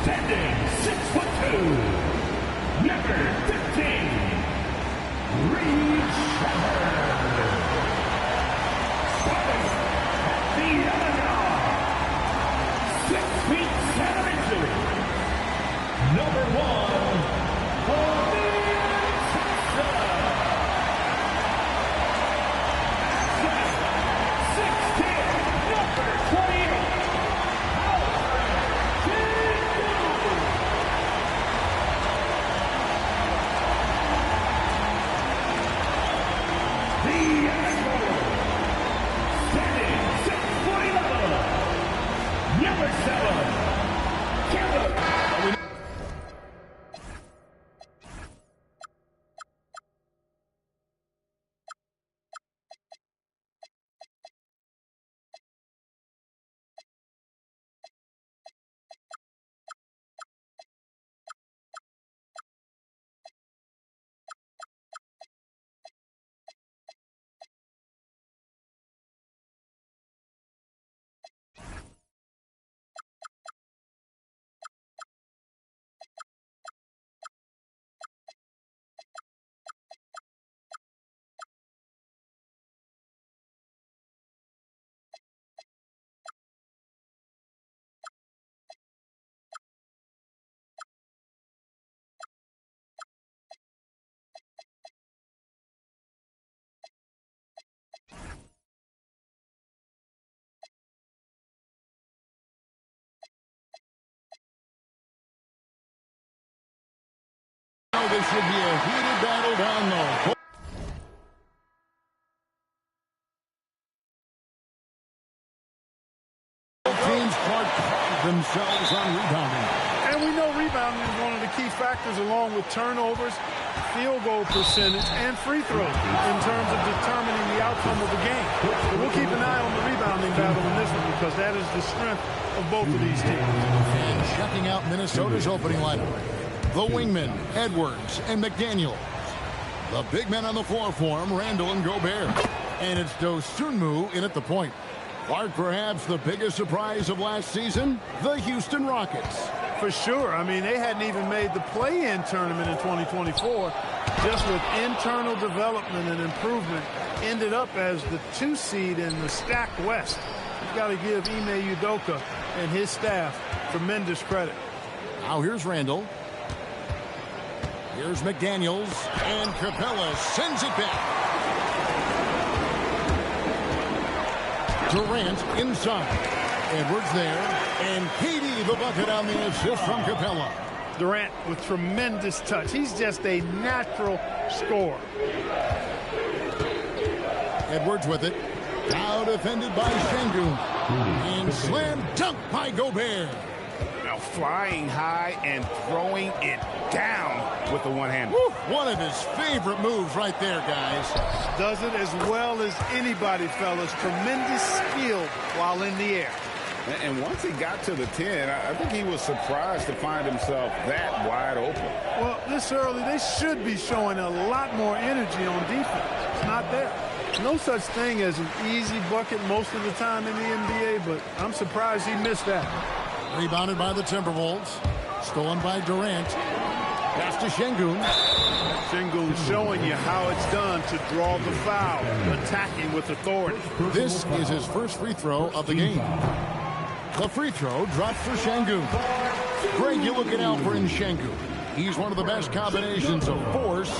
Standing 6'2", number 15, Reed Shepherd. Starting at the 11 yard, 6 feet 7 inches, number 1, This should be a heated battle down low. Teams start themselves on rebounding. And we know rebounding is one of the key factors along with turnovers, field goal percentage, and free throws in terms of determining the outcome of the game. So we'll keep an eye on the rebounding battle in this one because that is the strength of both of these teams. And checking out Minnesota's opening lineup. The wingmen, Edwards and McDaniel. The big men on the floor for him, Randall and Gobert. And it's Dosunmu in at the point. Clark, perhaps the biggest surprise of last season, the Houston Rockets. For sure. I mean, they hadn't even made the play-in tournament in 2024. Just with internal development and improvement, ended up as the 2 seed in the stacked West. You've got to give Ime Udoka and his staff tremendous credit. Now here's Randall. Here's McDaniels, and Capella sends it back. Durant inside. Edwards there, and Katie the bucket on the assist from Capella. Durant with tremendous touch. He's just a natural scorer. Edwards with it. Now defended by Şengün. And slam dunk by Gobert. Now flying high and throwing it down with the one-hand. One of his favorite moves right there, guys. Does it as well as anybody, fellas. Tremendous skill while in the air. And once he got to the 10, I think he was surprised to find himself that wide open. Well, this early, they should be showing a lot more energy on defense. It's not there. No such thing as an easy bucket most of the time in the NBA, but I'm surprised he missed that. Rebounded by the Timberwolves. Stolen by Durant. Pass to Şengün. Şengün showing you how it's done to draw the foul, attacking with authority. This is his first free throw of the game. The free throw drops for Şengün. Greg, you're looking out for Şengün. He's one of the best combinations of force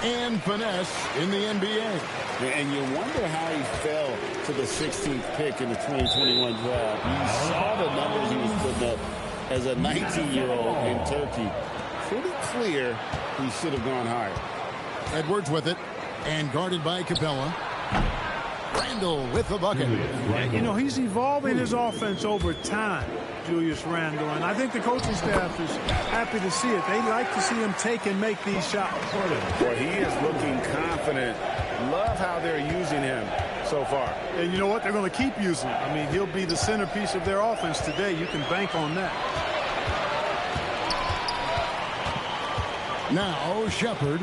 and finesse in the NBA. And you wonder how he fell to the 16th pick in the 2021 draft. You saw the numbers he was putting up as a 19-year-old in Turkey. Pretty clear he should have gone higher. Edwards with it, and guarded by Capella. Randall with the bucket. You know, he's evolving his offense over time, Julius Randle, and I think the coaching staff is happy to see it. They like to see him take and make these shots. Boy, he is looking confident. Love how they're using him so far. And you know what? They're going to keep using him. I mean, he'll be the centerpiece of their offense today. You can bank on that. Now, Shepherd.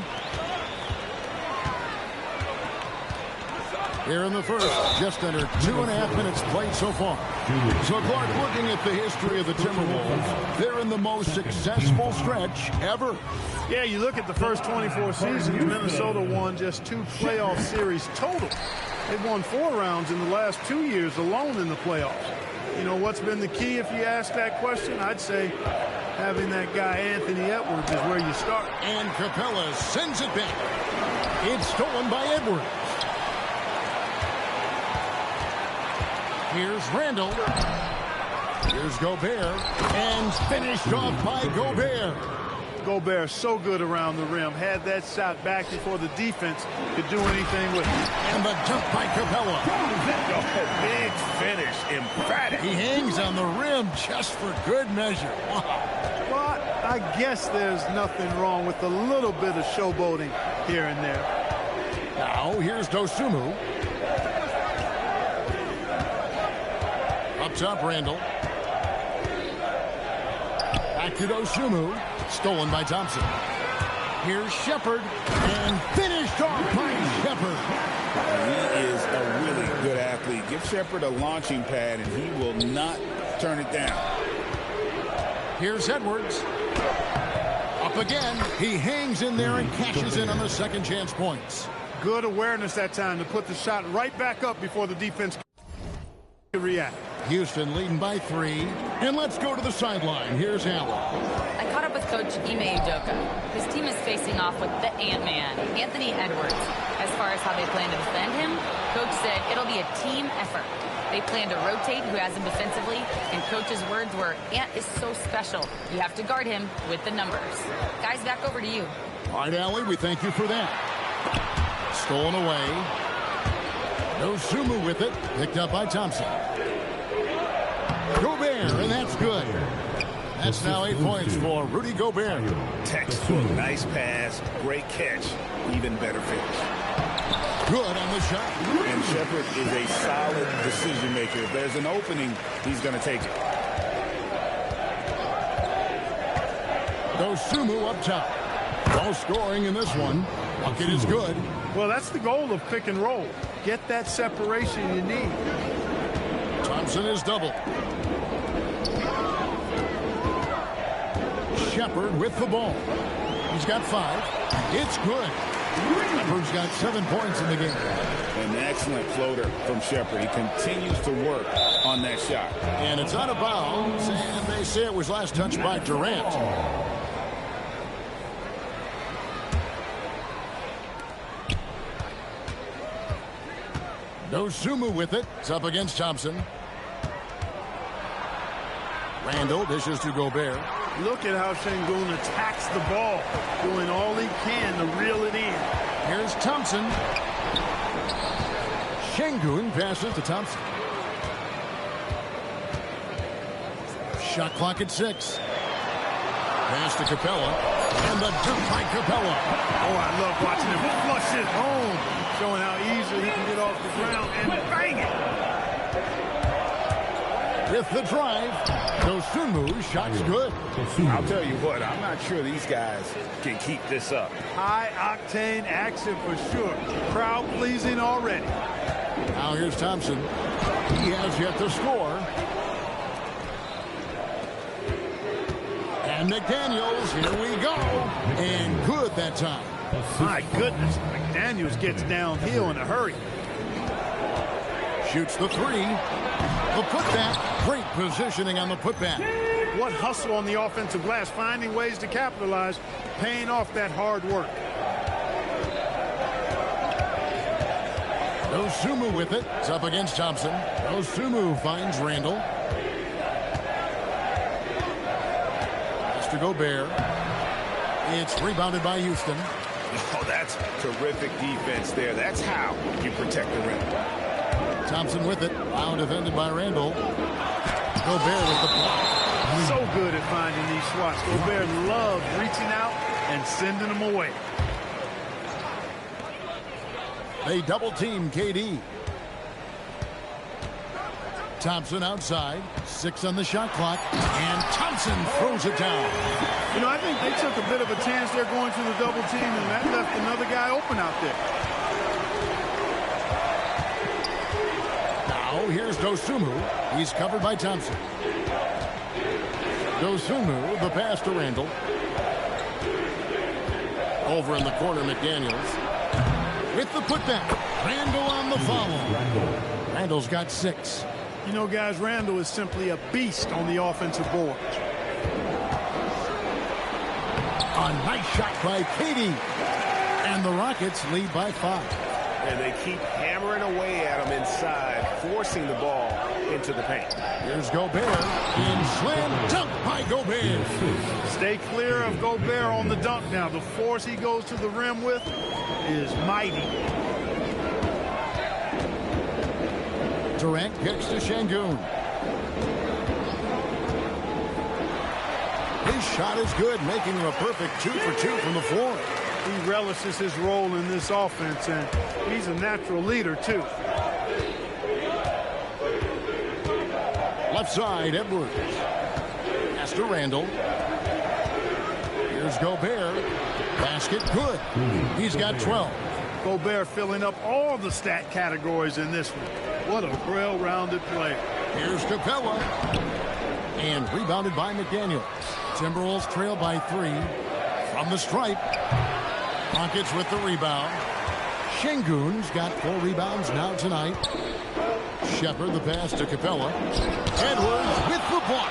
Here in the first, just under 2.5 minutes played so far. So, Clark, looking at the history of the Timberwolves, they're in the most successful stretch ever. Yeah, you look at the first 24 seasons, Minnesota won just 2 playoff series total. They've won 4 rounds in the last 2 years alone in the playoffs. You know, what's been the key if you ask that question? I'd say having that guy Anthony Edwards is where you start. And Capella sends it back. It's stolen by Edwards. Here's Randall. Here's Gobert. And finished off by Gobert. Gobert so good around the rim. Had that shot back before the defense could do anything with it. And the dunk by Capella. Big finish. Emphatic. He hangs on the rim just for good measure. Wow. Well, I guess there's nothing wrong with a little bit of showboating here and there. Now, here's Dosunmu. Up top, Randall. Back to Dosunmu. Stolen by Thompson. Here's Shepherd. And finished off by Shepherd. He is a really good athlete. Give Shepherd a launching pad, and he will not turn it down. Here's Edwards. Up again. He hangs in there and cashes in on the second chance points. Good awareness that time to put the shot right back up before the defense could react. Houston leading by 3. And let's go to the sideline. Here's Allen. I caught up with Coach Ime Udoka. His team is facing off with the Ant-Man, Anthony Edwards. As far as how they plan to defend him, Coach said it'll be a team effort. They plan to rotate who has him defensively, and Coach's words were, Ant is so special. You have to guard him with the numbers. Guys, back over to you. All right, Allie, we thank you for that. Stolen away. Dosunmu with it. Picked up by Thompson. Gobert, and that's good. That's now 8 points for Rudy Gobert. Textbook, nice pass, great catch, even better finish. Good on the shot. And Shepherd is a solid decision maker. If there's an opening, he's going to take it. Dosunmu up top. No scoring in this one. Bucket is good. Well, that's the goal of pick and roll. Get that separation you need. Thompson is doubled. Shepherd with the ball. He's got 5. It's good. Shepherd's got 7 points in the game. An excellent floater from Shepherd. He continues to work on that shot. And it's out of bounds, and they say it was last touched by Durant. Dosunmu with it. It's up against Thompson. Randall dishes to Gobert. Look at how Şengün attacks the ball, doing all he can to reel it in. Here's Thompson. Şengün passes to Thompson. Shot clock at 6. Pass to Capella. And the dunk by Capella. Oh, I love watching him flush it home, showing how easily he can get off the ground and bang it. With the drive, Dosunmu shot's good. I'll tell you what, I'm not sure these guys can keep this up. High-octane action for sure. Crowd-pleasing already. Now here's Thompson. He has yet to score. And McDaniels, here we go. And good that time. My goodness, McDaniels gets downhill in a hurry. Shoots the 3. The putback. Great positioning on the putback. What hustle on the offensive glass, finding ways to capitalize, paying off that hard work. Dosunmu with it. It's up against Thompson. Dosunmu finds Randall. Pass to Gobert. It's rebounded by Houston. Oh, that's terrific defense there. That's how you protect the rim. Thompson with it. Now defended by Randall. Gobert with the block. So good at finding these swats. Gobert loves reaching out and sending them away. They double team KD. Thompson outside. 6 on the shot clock. And Thompson throws it down. You know, I think they took a bit of a chance there going to the double team, and that left another guy open out there. here's Dosunmu. He's covered by Thompson. Dosunmu, the pass to Randall. Over in the corner, McDaniels. With the putback. Randall on the follow. Randall's got 6. You know, guys, Randall is simply a beast on the offensive board. A nice shot by Katie. And the Rockets lead by 5. And they keep hammering away at him inside, forcing the ball into the paint. Here's Gobert. And slam dunk by Gobert. Stay clear of Gobert on the dunk now. The force he goes to the rim with is mighty. Durant kicks to Şengün. His shot is good, making him a perfect 2 for 2 from the floor. He relishes his role in this offense, and he's a natural leader, too. Left side, Edwards. Pass to Randall. Here's Gobert. Basket good. He's got 12. Gobert filling up all the stat categories in this one. What a well-rounded player. Here's Capella. And rebounded by McDaniels. Timberwolves trail by 3. From the stripe. Rockets with the rebound. Şengün's got 4 rebounds now tonight. Shepard the pass to Capella. Edwards with the block.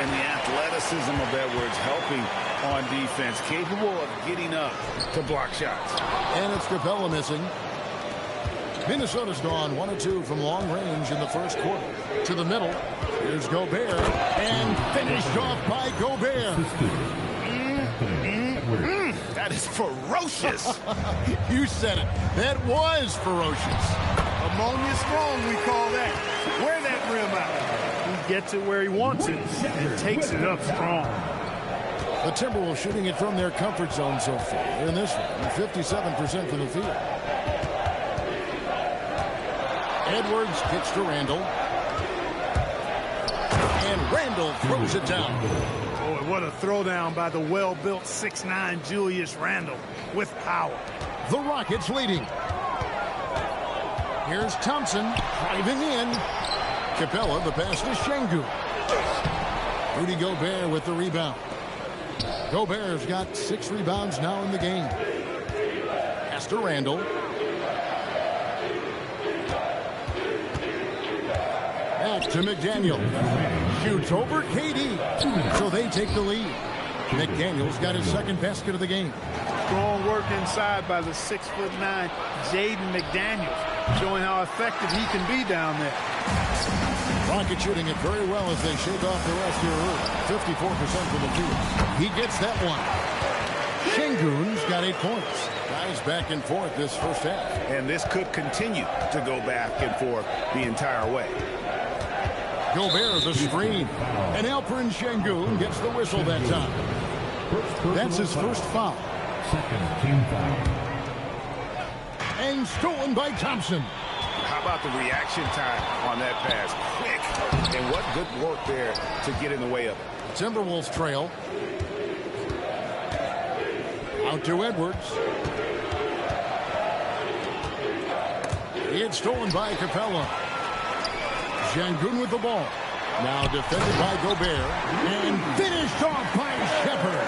And the athleticism of Edwards helping on defense, capable of getting up to block shots. And it's Capella missing. Minnesota's gone 1 of 2 from long range in the first quarter. To the middle. Here's Gobert. And finished off by Gobert. That is ferocious. You said it. That was ferocious. Ammonia strong, we call that. Wear that rim out. He gets it where he wants it and takes it up strong. The Timberwolves shooting it from their comfort zone so far in this one. 57% from the field. Edwards kicks to Randall. And Randall throws it down. Boy, what a throwdown by the well-built 6'9" Julius Randle with power. The Rockets leading. Here's Thompson driving in. Capella the pass to Şengün. Rudy Gobert with the rebound. Gobert's got 6 rebounds now in the game. Pass to Randall. Back to McDaniel. Shoots over KD. So they take the lead. McDaniel's got his second basket of the game. Strong work inside by the 6'9" Jaden McDaniels, showing how effective he can be down there. Rocket shooting it very well as they shake off the rest here early. 54% from the field. He gets that one. Şengün's got 8 points. Guys back and forth this first half. And this could continue to go back and forth the entire way. Gobert the screen. And Alperen Şengün gets the whistle that time. That's his first foul. Second team foul. And stolen by Thompson. How about the reaction time on that pass? Quick. And what good work there to get in the way of it. Timberwolves trail. Out to Edwards. It's stolen by Capella. Şengün with the ball. Now defended by Gobert. And finished off by Shepard.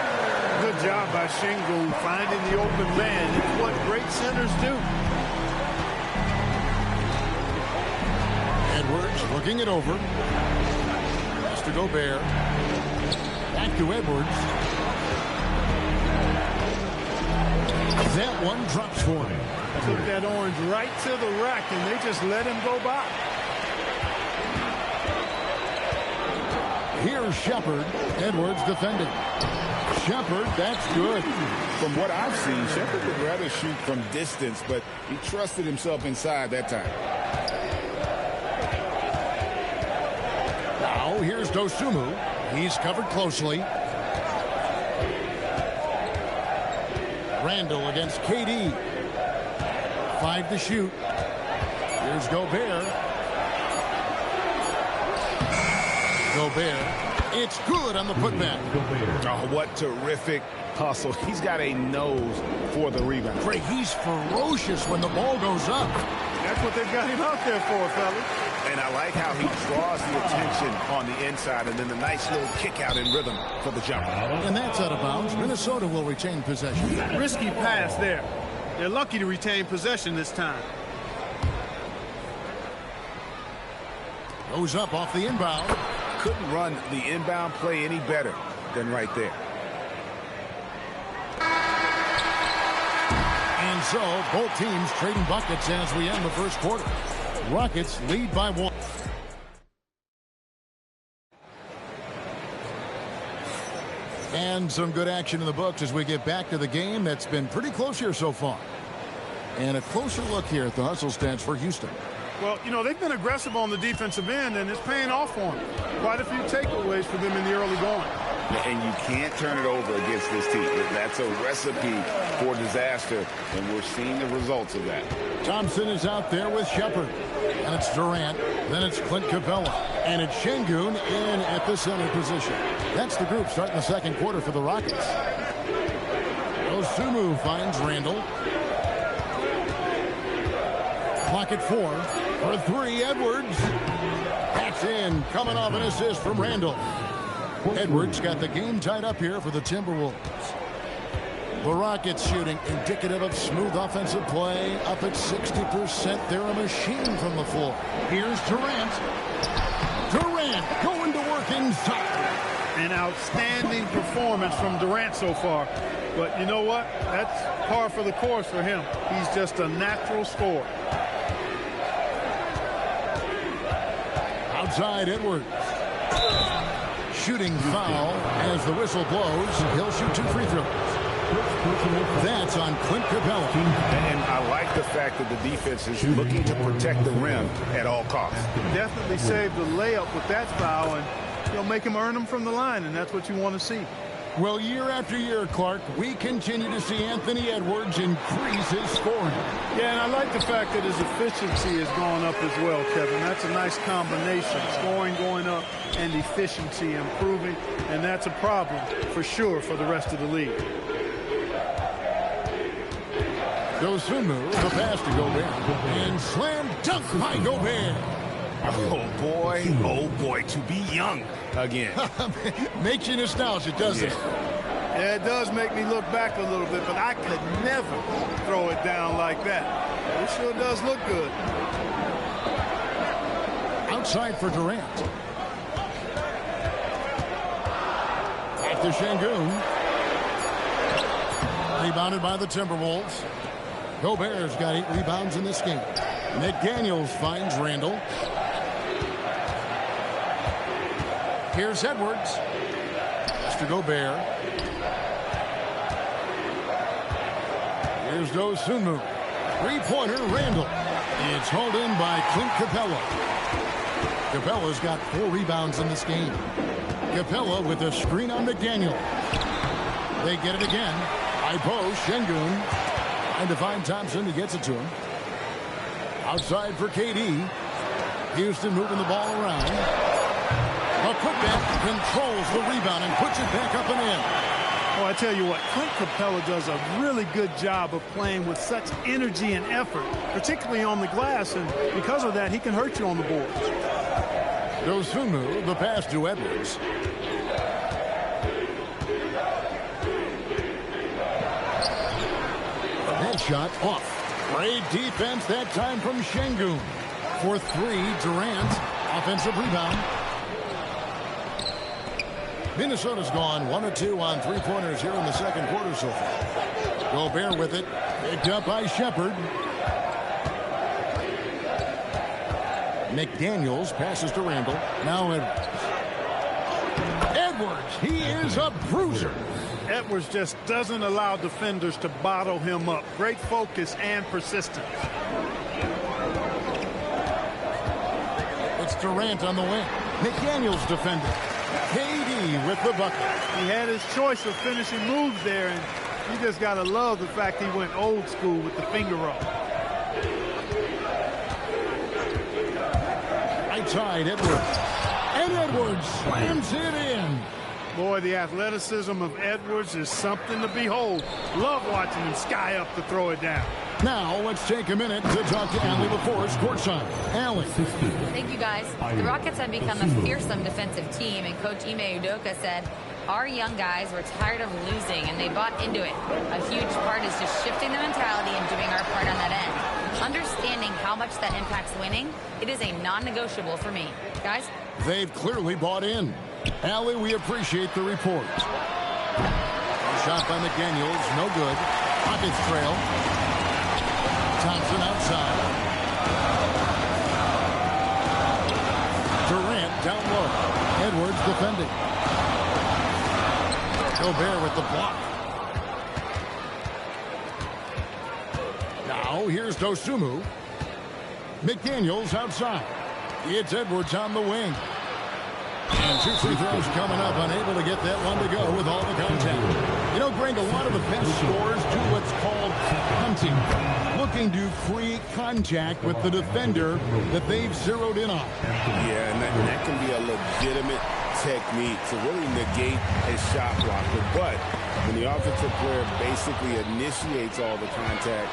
Good job by Şengün finding the open man. It's what great centers do. Edwards looking it over. Pass to Gobert. Back to Edwards. That one drops for him. Took that orange right to the rack, and they just let him go by. Here's Shepard. Edwards defending. Shepard, that's good. From what I've seen, Shepard would rather shoot from distance, but he trusted himself inside that time. Now here's Dosunmu. He's covered closely. Randall against KD. 5 to shoot. Here's Gobert. Gobert. It's good on the putback. Oh, what terrific hustle. He's got a nose for the rebound. He's ferocious when the ball goes up. That's what they've got him out there for, fellas. And I like how he draws the attention on the inside, and then the nice little kick out in rhythm for the jumper. And that's out of bounds. Minnesota will retain possession. Risky pass there. They're lucky to retain possession this time. Goes up off the inbound. Couldn't run the inbound play any better than right there. And so both teams trading buckets as we end the first quarter. Rockets lead by 1. And some good action in the books as we get back to the game that's been pretty close here so far. And a closer look here at the hustle stats for Houston. Well, you know, they've been aggressive on the defensive end, and it's paying off for them. Quite a few takeaways for them in the early going. And you can't turn it over against this team. That's a recipe for disaster, and we're seeing the results of that. Thompson is out there with Shepard. And it's Durant. Then it's Clint Capella. And it's Şengün in at the center position. That's the group starting the second quarter for the Rockets. Osumu finds Randall. Clock at 4. For 3, Edwards. That's in. Coming off an assist from Randall. Edwards got the game tied up here for the Timberwolves. The Rockets shooting indicative of smooth offensive play. Up at 60%. They're a machine from the floor. Here's Durant. Durant going to work inside. An outstanding performance from Durant so far. But you know what? That's par for the course for him. He's just a natural scorer. Outside Edwards. Shooting foul as the whistle blows. He'll shoot 2 free throws. That's on Clint Capella. And I like the fact that the defense is looking to protect the rim at all costs. Definitely saved the layup with that foul, and you'll make him earn them from the line, and that's what you want to see. Well, year after year, Clark, we continue to see Anthony Edwards increase his scoring. Yeah, and I like the fact that his efficiency has gone up as well, Kevin. That's a nice combination. Scoring going up and efficiency improving, and that's a problem for sure for the rest of the league. Osumu, the pass to Gobert. And slam dunk by Gobert. Oh boy, to be young again. Makes you nostalgic, doesn't it? Yeah, it does make me look back a little bit, but I could never throw it down like that. It sure does look good. Outside for Durant. Back to Şengün. Rebounded by the Timberwolves. Gobert's got 8 rebounds in this game. McDaniels finds Randall. Here's Edwards. Mr. Gobert. Here's Osumu. 3-pointer, Randall. It's hauled in by Clint Capella. Capella's got 4 rebounds in this game. Capella with a screen on McDaniel. They get it again. I post Şengün. Trying to find Thompson. He gets it to him. Outside for KD. Houston moving the ball around. A putback controls the rebound and puts it back up and in. Oh, I tell you what, Clint Capella does a really good job of playing with such energy and effort, particularly on the glass, and because of that, he can hurt you on the boards. Osumu, the pass to Edwards. That shot off. Great defense that time from Şengün. For 3, Durant. Offensive rebound. Minnesota's gone 1 of 2 on 3-pointers here in the second quarter so far. Gobert with it. Picked up by Shepard. McDaniels passes to Randall. Now Edwards. Edwards, he is a bruiser. Edwards just doesn't allow defenders to bottle him up. Great focus and persistence. It's Durant on the wing. McDaniels defending. KD with the bucket. He had his choice of finishing moves there, and you just got to love the fact he went old school with the finger roll. Right side, Edwards. And Edwards slams it in. Boy, the athleticism of Edwards is something to behold. Love watching him sky up to throw it down. Now let's take a minute to talk to Allie LaForce courtside. Allie. Thank you, guys. The Rockets have become a fearsome defensive team, and Coach Ime Udoka said, our young guys were tired of losing, and they bought into it. A huge part is just shifting the mentality and doing our part on that end. Understanding how much that impacts winning, it is a non-negotiable for me. Guys? They've clearly bought in. Allie, we appreciate the report. Shot by McDaniels, no good. Rockets trail. Thompson outside. Durant down low. Edwards defending. Gobert with the block. Now here's Dosunmu. McDaniels outside. It's Edwards on the wing. And 2 free throws coming up, unable to get that one to go with all the contact. You know, Greg, a lot of the best scorers do what's called hunting, looking to create contact with the defender that they've zeroed in on. Yeah, and that can be a legitimate technique to really negate a shot blocker. But when the offensive player basically initiates all the contact,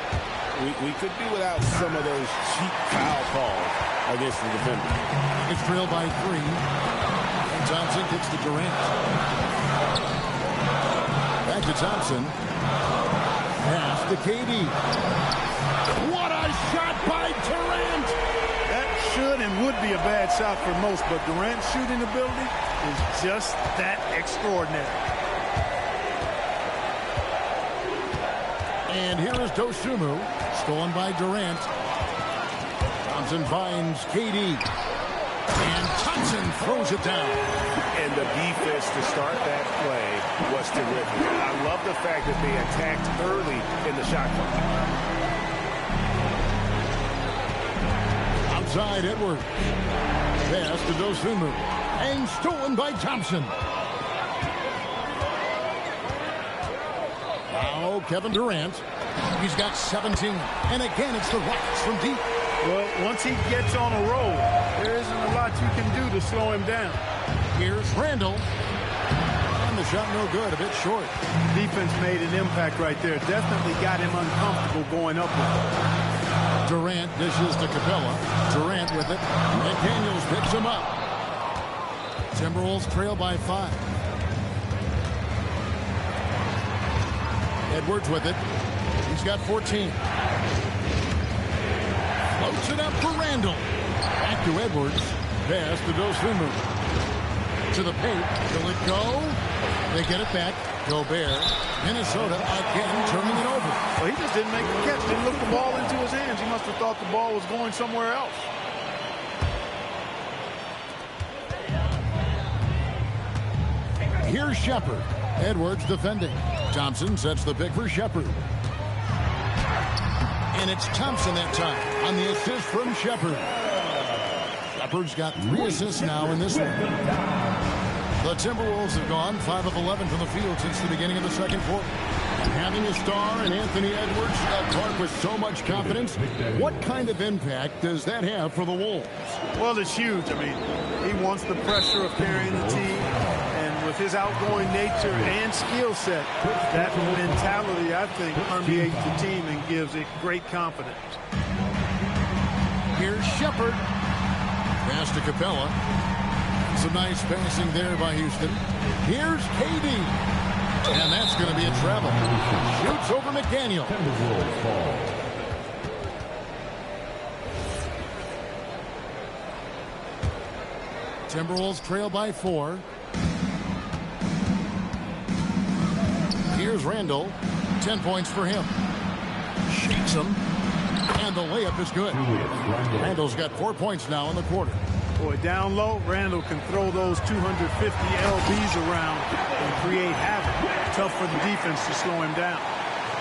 we could do without some of those cheap foul calls against the defender. It's trailed by 3. Thompson kicks to Durant. Back to Thompson. Pass to KD. What a shot by Durant! That should and would be a bad shot for most, but Durant's shooting ability is just that extraordinary. And here is Dosunmu, stolen by Durant. Thompson finds KD. And Thompson throws it down. And the defense to start that play was terrific. I love the fact that they attacked early in the shot clock. Outside Edwards. Pass to Dosunmu. And stolen by Thompson. Now Kevin Durant. He's got 17. And again, it's the Rockets from deep. Well, once he gets on a roll, there isn't a lot you can do to slow him down. Here's Randall. And the shot no good, a bit short. Defense made an impact right there. Definitely got him uncomfortable going up with it. Durant dishes to Capella. Durant with it. McDaniels picks him up. Timberwolves trail by 5. Edwards with it. He's got 14. Floats it up for Randall. Back to Edwards. Pass to Dosunmu. To the paint. Will it go? They get it back. Gobert. Minnesota again turning it over. Well, he just didn't make the catch. Didn't look the ball into his hands. He must have thought the ball was going somewhere else. Here's Shepherd. Edwards defending. Thompson sets the pick for Shepherd. And it's Thompson that time on the assist from Shepherd. Shepherd's got 3 assists now in this one. The Timberwolves have gone 5 of 11 from the field since the beginning of the second quarter. Having a star in Anthony Edwards, a guard with so much confidence, what kind of impact does that have for the Wolves? Well, it's huge. I mean, he wants the pressure of carrying the team. And with his outgoing nature and skill set, that mentality, I think, permeates the team and gives it great confidence. Here's Shepherd. Pass to Capella. Some nice passing there by Houston. Here's KD. And that's going to be a travel. Shoots over McDaniel. Timberwolves trail by 4. Here's Randall. 10 points for him. Shakes him. And the layup is good. Randall's got 4 points now in the quarter. Boy, down low, Randall can throw those 250 LBs around and create havoc. Tough for the defense to slow him down.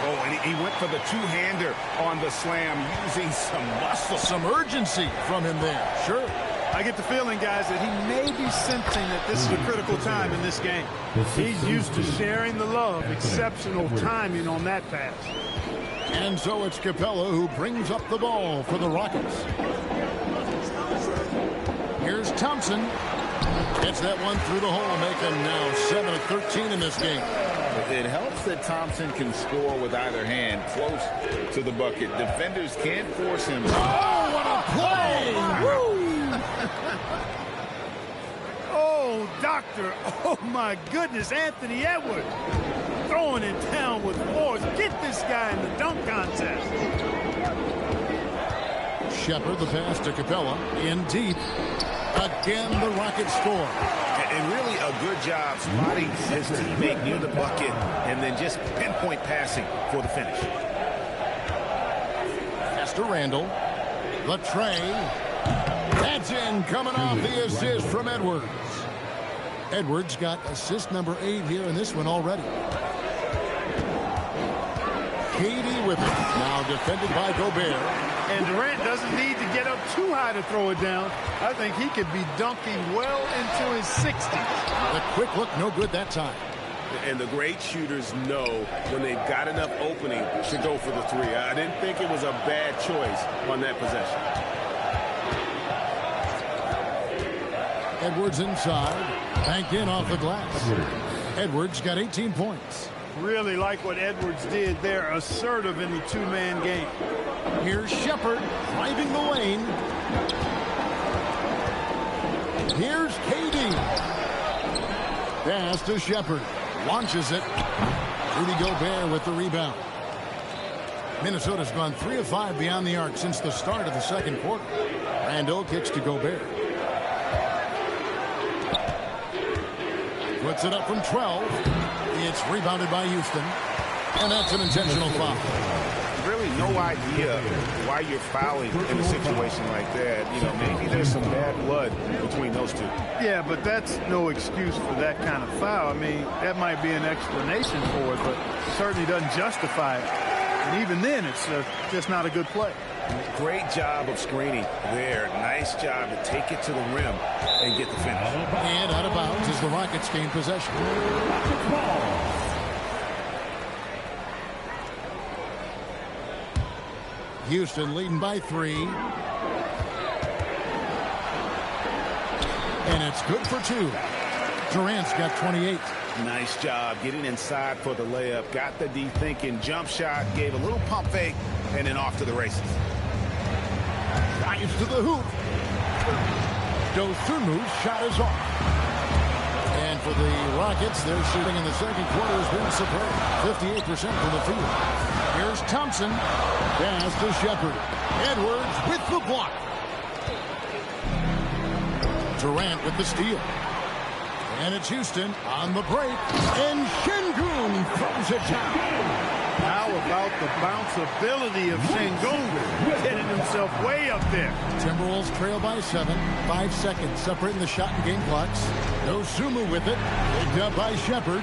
Oh, and he went for the two-hander on the slam, using some muscle. Some urgency from him there. Sure. I get the feeling, guys, that he may be sensing that this is a critical time in this game. He's used to sharing the love. Exceptional timing on that pass. And so it's Capella who brings up the ball for the Rockets. Here's Thompson. Gets that one through the hole, making now 7 of 13 in this game. It helps that Thompson can score with either hand close to the bucket. Defenders can't force him. Oh, what a play! Woo! Oh, doctor. Oh, my goodness. Anthony Edwards throwing it down with force. Get this guy in the dunk contest. Shepard, the pass to Capella. In deep. Again, the Rockets score. And really a good job spotting his teammate near the bucket and then just pinpoint passing for the finish. Pass to Randall. The tray. That's in, coming off the assist from Edwards. Edwards got assist number 8 here in this one already. KD with it. Now defended by Gobert. And Durant doesn't need to get up too high to throw it down. I think he could be dunking well into his 60s. The quick look, no good that time. And the great shooters know when they've got enough opening to go for the three. I didn't think it was a bad choice on that possession. Edwards inside. Banked in off the glass. Edwards got 18 points. Really like what Edwards did there. Assertive in the two-man game. Here's Shepard driving the lane. Here's KD. Pass to Shepard. Launches it. Rudy Gobert with the rebound. Minnesota's gone 3 of 5 beyond the arc since the start of the second quarter. Randall kicks to Gobert. Puts it up from 12. It's rebounded by Houston. And that's an intentional foul. Really no idea why you're fouling in a situation like that. You know, maybe there's some bad blood between those two. Yeah, but that's no excuse for that kind of foul. I mean, that might be an explanation for it, but it certainly doesn't justify it. And even then, it's just not a good play. Great job of screening there. Nice job to take it to the rim and get the finish. And out of bounds as the Rockets gain possession. Houston leading by 3. And it's good for 2. Durant's got 28. Nice job getting inside for the layup. Got the D thinking. Jump shot. Gave a little pump fake. And then off to the races. Drives to the hoop. Dosunmu's shot is off. And for the Rockets, their shooting in the second quarter has been superb. 58% from the field. Here's Thompson. Pass to Shepard. Edwards with the block. Durant with the steal. And it's Houston on the break. And Şengün throws it down. How about the bounceability of Şengün? Getting himself way up there. Timberwolves trail by 7. 5 seconds separating the shot and game clocks. Dosunmu with it. Picked up by Shepard.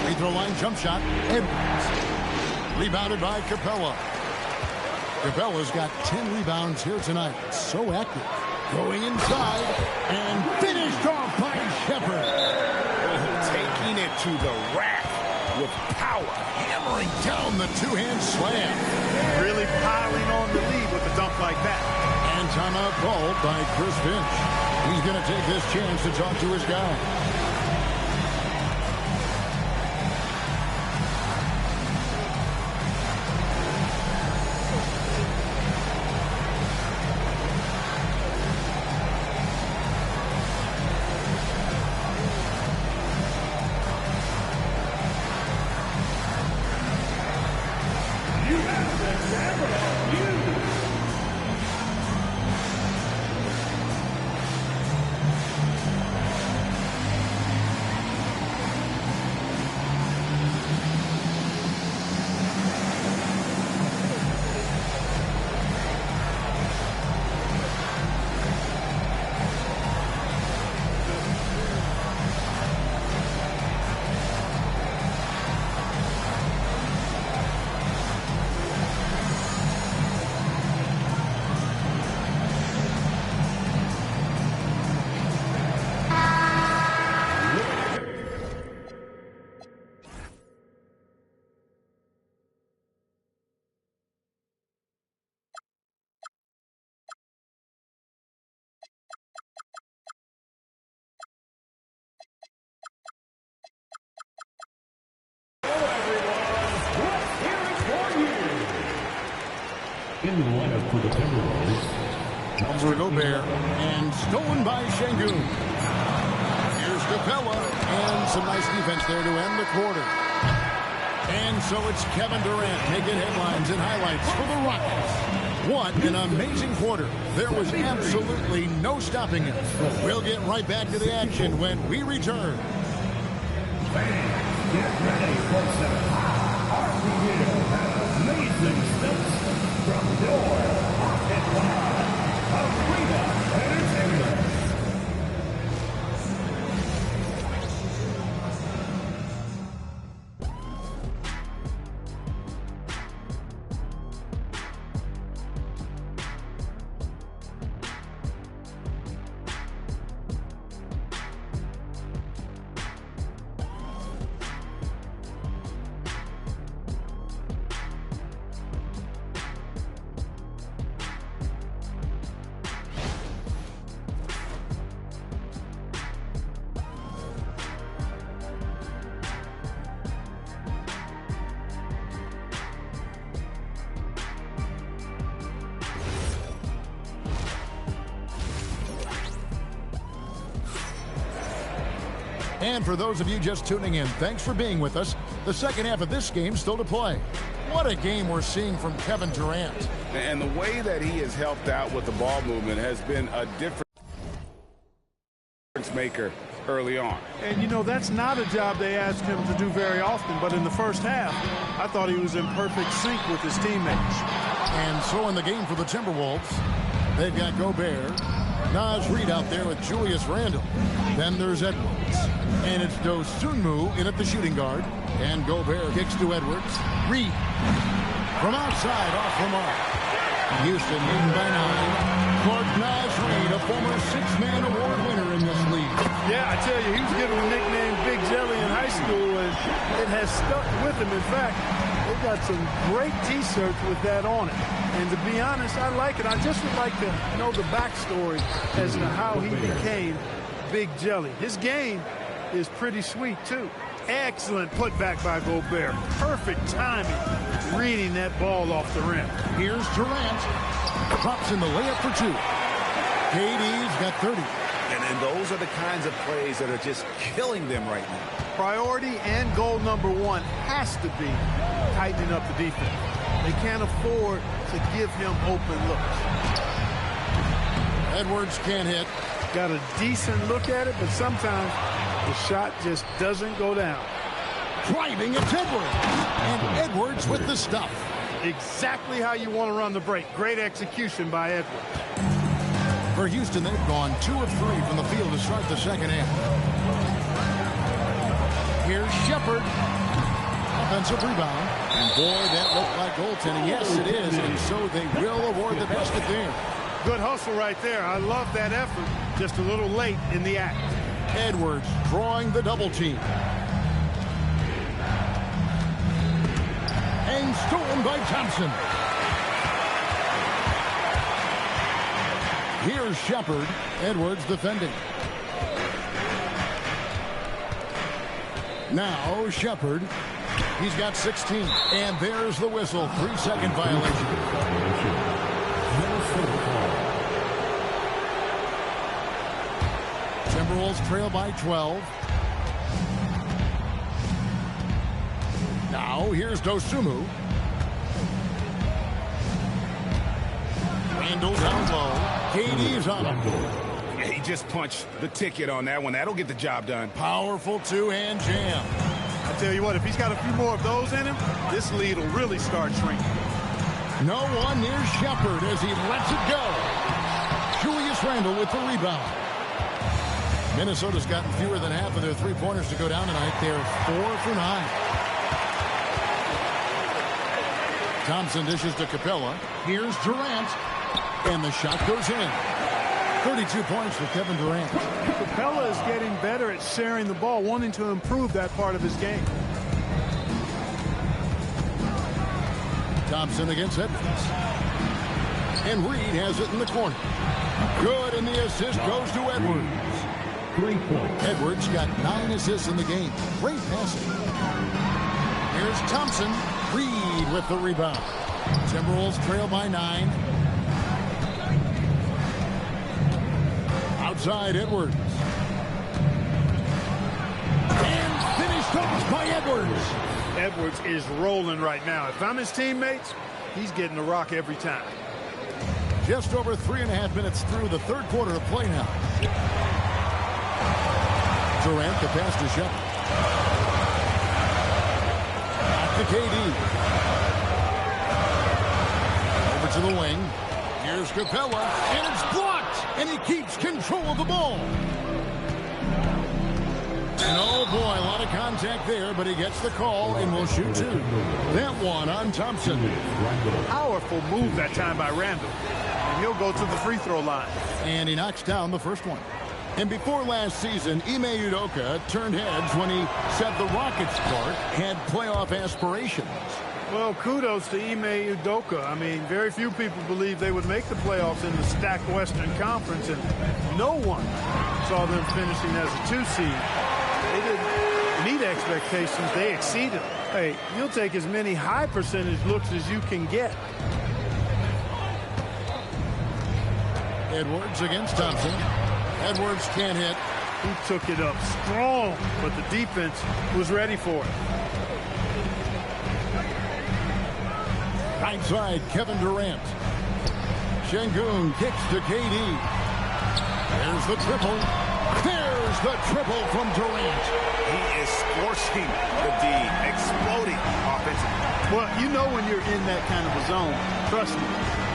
Free throw line jump shot. Edwards. Rebounded by Capella. Capella's got 10 rebounds here tonight. So active. Going inside and finished off by Shepard. Taking it to the rack with power. Hammering down the two-hand slam. Really piling on the lead with a dunk like that. And timeout called by Chris Finch. He's going to take this chance to talk to his guy. starting lineup for the Timberwolves. Comes to Gobert, and stolen by Şengün. Here's Capella, and some nice defense there to end the quarter. And so it's Kevin Durant making headlines and highlights for the Rockets. What an amazing quarter. There was absolutely no stopping him. We'll get right back to the action when we return. Fans, get ready for some unreal and amazing stunts from your Rocket Arena Entertainment. And for those of you just tuning in, thanks for being with us. The second half of this game still to play. What a game we're seeing from Kevin Durant. And the way that he has helped out with the ball movement has been a difference maker early on. And, you know, that's not a job they asked him to do very often. But in the first half, I thought he was in perfect sync with his teammates. And so in the game for the Timberwolves, they've got Gobert. Naz Reid out there with Julius Randle. Then there's Edwards. And it's Dosunmu in at the shooting guard. And Gobert kicks to Edwards. Reid from outside off the mark. Houston leading by 9. Clark Naz Reid, a former 6-man award winner in this league. Yeah, I tell you, he was given the nickname Big Jelly in high school, and it has stuck with him. In fact, they've got some great T-shirts with that on it. And to be honest, I like it. I just would like to know the backstory as to how he became Big Jelly. His game is pretty sweet, too. Excellent putback by Gobert. Perfect timing, reading that ball off the rim. Here's Durant. Drops in the layup for 2. KD's got 30. And those are the kinds of plays that are just killing them right now. Priority and goal number 1 has to be tightening up the defense. They can't afford to give him open looks. Edwards can't hit. Got a decent look at it, but sometimes the shot just doesn't go down. Driving at Edwards. And Edwards with the stuff. Exactly how you want to run the break. Great execution by Edwards. For Houston, they've gone 2 of 3 from the field to start the second half. Here's Shepherd. Offensive rebound. And boy, that looked like goaltending. Yes, it is. And so they will award the basket there. Good hustle right there. I love that effort. Just a little late in the act. Edwards drawing the double team. And stolen by Thompson. Here's Shepherd. Edwards defending. Now Shepherd. He's got 16. And there's the whistle. 3-second violation. Timberwolves trail by 12. Now here's Dosunmu. Randle down low. KD's on him. He just punched the ticket on that one. That'll get the job done. Powerful two-hand jam. I tell you what, if he's got a few more of those in him, this lead will really start shrinking. No one near Shepherd as he lets it go. Julius Randle with the rebound. Minnesota's gotten fewer than half of their three-pointers to go down tonight. They're 4 for 9. Thompson dishes to Capella. Here's Durant. And the shot goes in. 32 points for Kevin Durant. Capella is getting better at sharing the ball, wanting to improve that part of his game. Thompson against Edwards. And Reid has it in the corner. Good, and the assist goes to Edwards. 3 points. Edwards got 9 assists in the game. Great passing. Here's Thompson. Reid with the rebound. Timberwolves trail by 9. Outside Edwards. And finished off by Edwards. Edwards is rolling right now. If I'm his teammates, he's getting the rock every time. Just over 3.5 minutes through the third quarter of play now. Durant, the pass to Shepard. Back to KD. Over to the wing. Here's Capella, and it's blocked, and he keeps control of the ball. And oh boy, a lot of contact there, but he gets the call and will shoot 2. That one on Thompson. Powerful move that time by Randall. And he'll go to the free throw line. And he knocks down the first one. And before last season, Ime Udoka turned heads when he said the Rockets' Clark had playoff aspirations. Well, kudos to Ime Udoka. I mean, very few people believe they would make the playoffs in the stacked Western Conference, and no one saw them finishing as a 2 seed. They didn't meet expectations. They exceeded. Hey, you'll take as many high percentage looks as you can get. Edwards against Thompson. Edwards can't hit. He took it up strong, but the defense was ready for it. Right side, Kevin Durant. Şengün kicks to KD. There's the triple. There's the triple from Durant. He is scorching the D, exploding offensively. Well, you know when you're in that kind of a zone, trust me,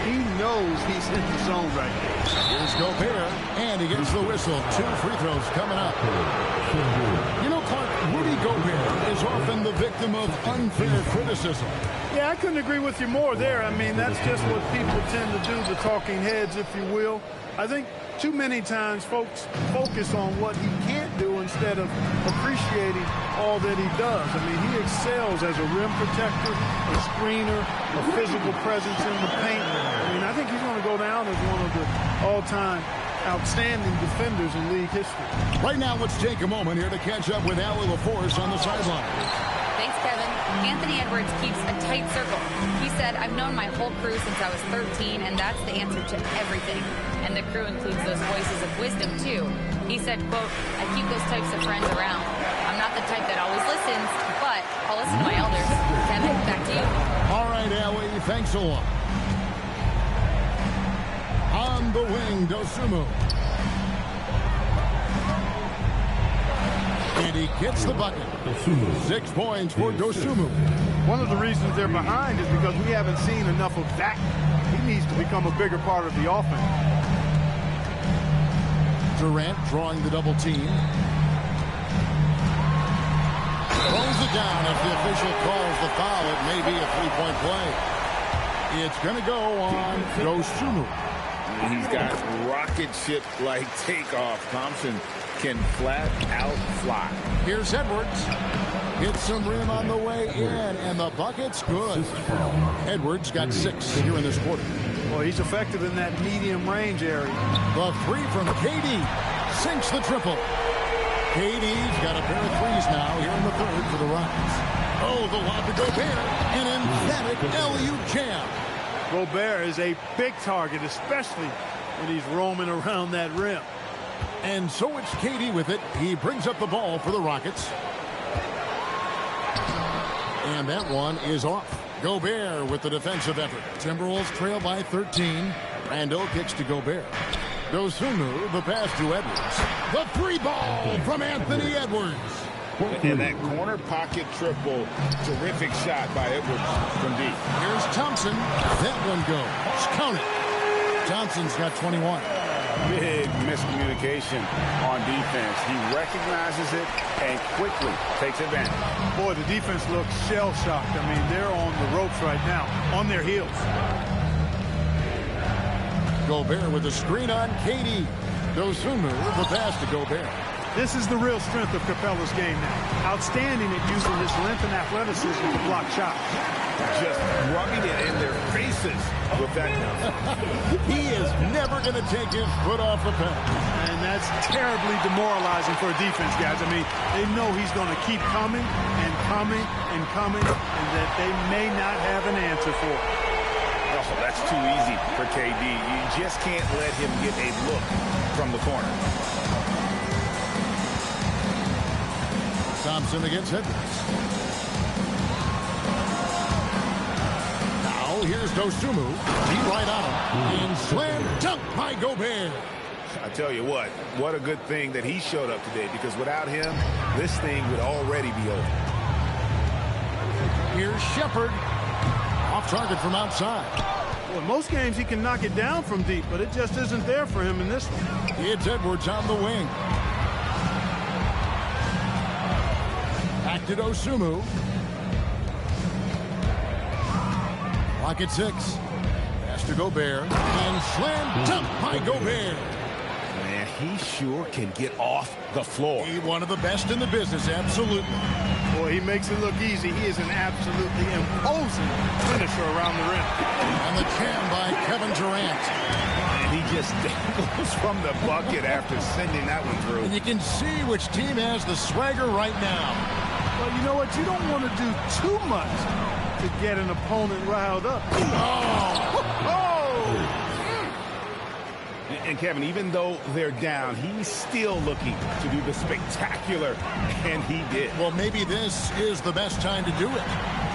he knows he's in the zone right there. Here's Gobert, and he gets the whistle. 2 free throws coming up. You know, Clark, Rudy Gobert is often the victim of unfair criticism. Yeah, I couldn't agree with you more there. I mean, that's just what people tend to do, the talking heads, if you will. I think too many times folks focus on what he can't do instead of appreciating all that he does. I mean, he excels as a rim protector, a screener, a physical presence in the paint. I mean, I think he's going to go down as one of the all-time outstanding defenders in league history. Right now, let's take a moment here to catch up with Allie LaForce on the sideline. Thanks, Kevin. Anthony Edwards keeps a tight circle. He said, I've known my whole crew since I was 13, and that's the answer to everything. And the crew includes those voices of wisdom, too. He said, quote, I keep those types of friends around. I'm not the type that always listens, but I'll listen to my elders. Kevin, back to you. All right, Allie, thanks a lot. On the wing, Dosunmu. And he gets the bucket. 6 points for Dosunmu. One of the reasons they're behind is because we haven't seen enough of that. He needs to become a bigger part of the offense. Durant drawing the double team. Throws it down. If the official calls the foul, it may be a 3-point play. It's going to go on Dosunmu. He's got rocket ship-like takeoff. Thompson can flat out fly. Here's Edwards. Hits some rim on the way in, and the bucket's good. Edwards got 6 here in this quarter. Well, he's effective in that medium range area. The 3 from KD sinks the triple. KD's got a pair of 3s now here in the third for the Rockets. Oh, the lob to Gobert. An emphatic alley-oop jam. Gobert is a big target, especially when he's roaming around that rim. And so it's KD with it. He brings up the ball for the Rockets. And that one is off. Gobert with the defensive effort. Timberwolves trail by 13. Randall kicks to Gobert. Dosunmu, the pass to Edwards. The 3 ball from Anthony Edwards. And that corner pocket triple. Terrific shot by Edwards from deep. Here's Thompson. That one goes. Count it. Johnson's got 21. Big miscommunication on defense. He recognizes it and quickly takes advantage. Boy, the defense looks shell-shocked. I mean, they're on the ropes right now, on their heels. Gobert with the screen on KD. Dosunmu with the pass to Gobert. This is the real strength of Capella's game now. Outstanding at using his length and athleticism to block shots. Just rubbing it in their faces with that. He is never going to take his foot off the pedal. And that's terribly demoralizing for a defense, guys. I mean, they know he's going to keep coming and coming and coming, and that they may not have an answer for it. hustle. That's too easy for KD. You just can't let him get a look from the corner. Thompson against Edwards. Now here's Dosunmu. Deep right on him. And slam dunk by Gobert. I tell you what a good thing that he showed up today, because without him, this thing would already be over. Here's Shepherd. Off target from outside. Well, in most games he can knock it down from deep, but it just isn't there for him in this one. It's Edwards on the wing. Back to Dosunmu. Rocket 6. Pass to Gobert. And slam dunk by Gobert. Man, he sure can get off the floor. He's one of the best in the business, absolutely. Boy, he makes it look easy. He is an absolutely imposing finisher around the rim. And the jam by Kevin Durant. And he just dangles from the bucket after sending that one through. And you can see which team has the swagger right now. Well, you know what? You don't want to do too much to get an opponent riled up. And Kevin, even though they're down, he's still looking to do the spectacular, and he did. Well, maybe this is the best time to do it.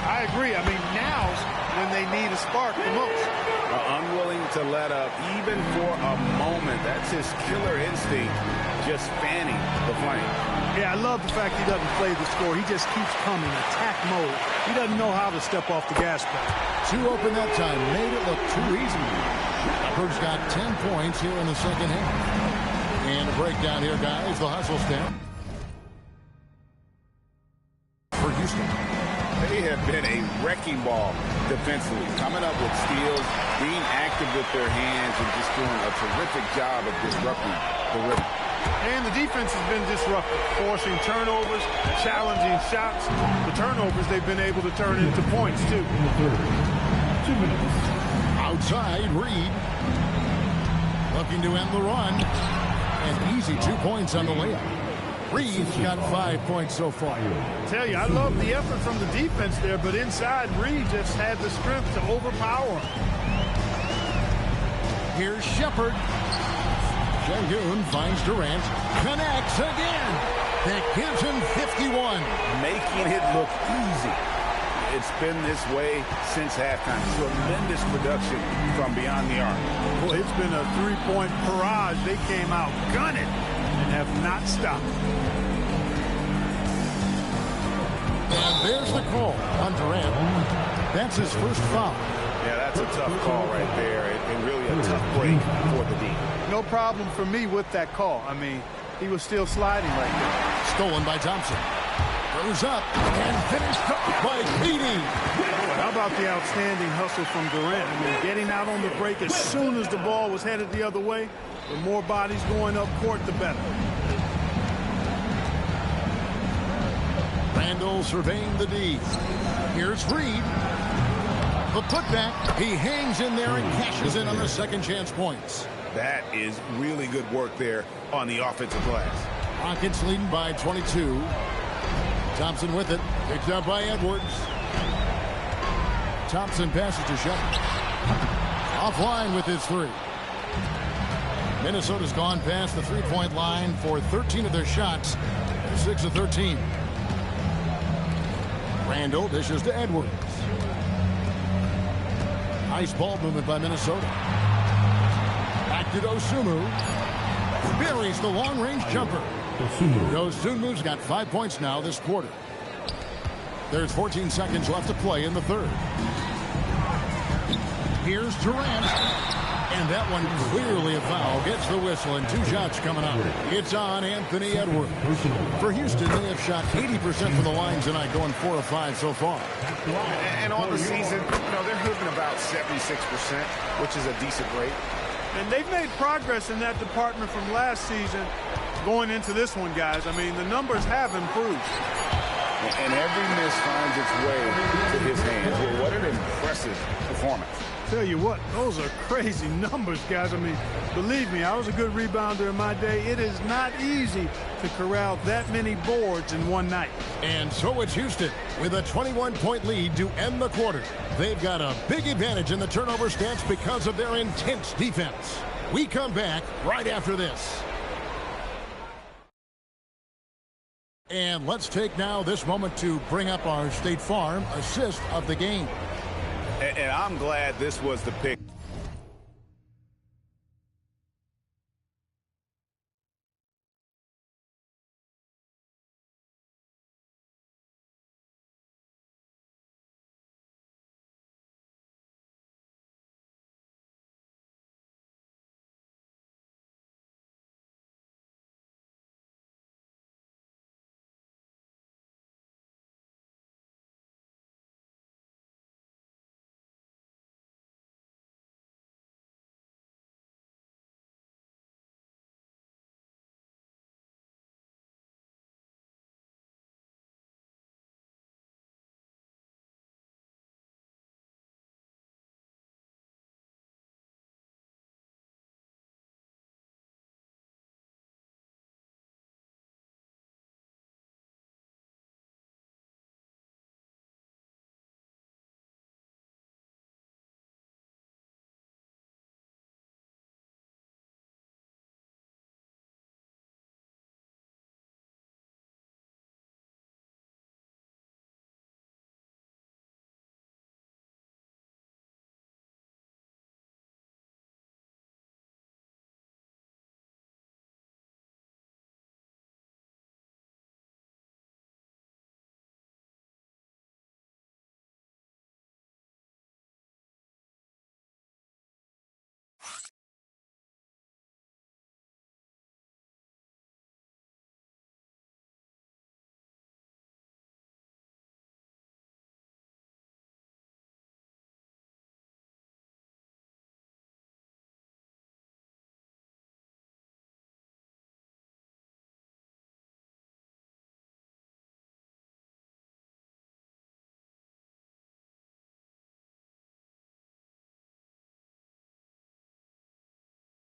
I agree. I mean, now's when they need a spark the most. Unwilling to let up, even for a moment. That's his killer instinct, just fanning the flame. Yeah, I love the fact he doesn't play the score. He just keeps coming, attack mode. He doesn't know how to step off the gas pedal. Too open that time, made it look too easy. Edwards got 10 points here in the second half. And a breakdown here, guys. The hustle stamp for Houston. They have been a wrecking ball defensively, coming up with steals, being active with their hands, and just doing a terrific job of disrupting the rhythm. And the defense has been disruptive, forcing turnovers, challenging shots. The turnovers they've been able to turn into points, too. 2 minutes. Outside, Reed. Looking to end the run. And easy 2 points on the layup. Reed's got 5 points so far. I tell you, I love the effort from the defense there, but inside, Reed just had the strength to overpower him. Here's Shepherd. Sengun finds Durant. Connects again. That gives him 51. Making it look easy. It's been this way since halftime. Tremendous production from beyond the arc. Boy, it's been a three-point barrage. They came out gunning and have not stopped. And there's the call on Durant. That's his first foul. Yeah, that's a tough call right there, and really a tough break for the D. No problem for me with that call. I mean, he was still sliding right there. Stolen by Thompson. Goes up and finished off by KD. How about the outstanding hustle from Durant? I mean, getting out on the break as soon as the ball was headed the other way. The more bodies going up court, the better. Randall surveying the D. Here's Reed. The putback. He hangs in there and cashes in on the second chance points. That is really good work there on the offensive glass. Rockets leading by 22. Thompson with it. Picked up by Edwards. Thompson passes to Shepherd. Offline with his three. Minnesota's gone past the three-point line for 13 of their shots. 6 of 13. Randall dishes to Edwards. Nice ball movement by Minnesota. Back to Dosunmu. Buries the long-range jumper. Dosunmu's got 5 points now this quarter. There's 14 seconds left to play in the third. Here's Durant. And that one clearly a foul. Gets the whistle and 2 shots coming up. It's on Anthony Edwards. For Houston, they have shot 80% from the line tonight, going 4 of 5 so far. And on the season, they're moving about 76%, which is a decent rate. And they've made progress in that department from last season going into this one, guys. I mean, the numbers have improved. And every miss finds its way to his hands. Well, what an impressive performance. Tell you what, those are crazy numbers, guys. I mean, believe me, I was a good rebounder in my day. It is not easy to corral that many boards in one night. And so it's Houston with a 21-point lead to end the quarter. They've got a big advantage in the turnover stats because of their intense defense. We come back right after this. And let's take now this moment to bring up our State Farm assist of the game. And I'm glad this was the pick.